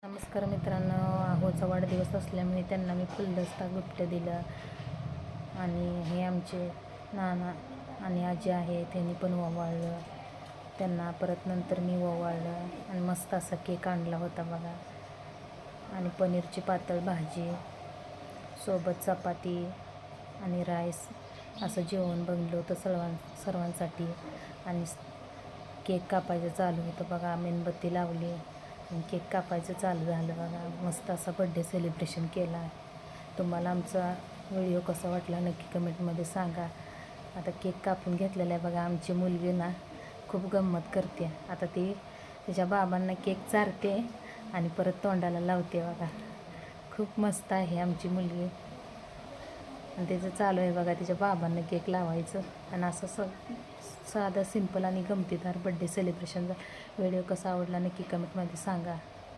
नमस्कार मित्रांनो, आहोचा वाढदिवस असल्यामुळे त्यांना मी फुलदस्ता गिफ्ट दिलं. आणि हे आमचे नाना आणि आजी आहे, त्यांनी पण ओवाळलं त्यांना. परत नंतर मी ओवाळलं आणि मस्त असा केक आणला होता बघा. आणि पनीरची पातळ भाजी सोबत चपाती आणि राईस असं जेवण बनलं होतं सर्वांसाठी. आणि केक कापायचं चालू होतं बघा. मेणबत्ती लावली आणि केक कापायचं चालू झालं बघा. मस्त असा बड्डे सेलिब्रेशन केला. तुम्हाला आमचा व्हिडिओ कसा वाटला नक्की कमेंटमध्ये सांगा. आता केक कापून घेतलेला आहे बघा. आमची मुलगी ना खूप गंमत करते. आता ती तिच्या बाबांना केक चारते आणि परत तोंडाला लावते बघा. खूप मस्त आहे आमची मुलगी. आणि त्याचं चालू आहे बघा तिच्या बाबांना केक लावायचं. आणि असं साधा सिंपल आणि गमतीदार बड्डे सेलिब्रेशनचा व्हिडिओ कसा आवडला नक्की कमेंटमध्ये सांगा.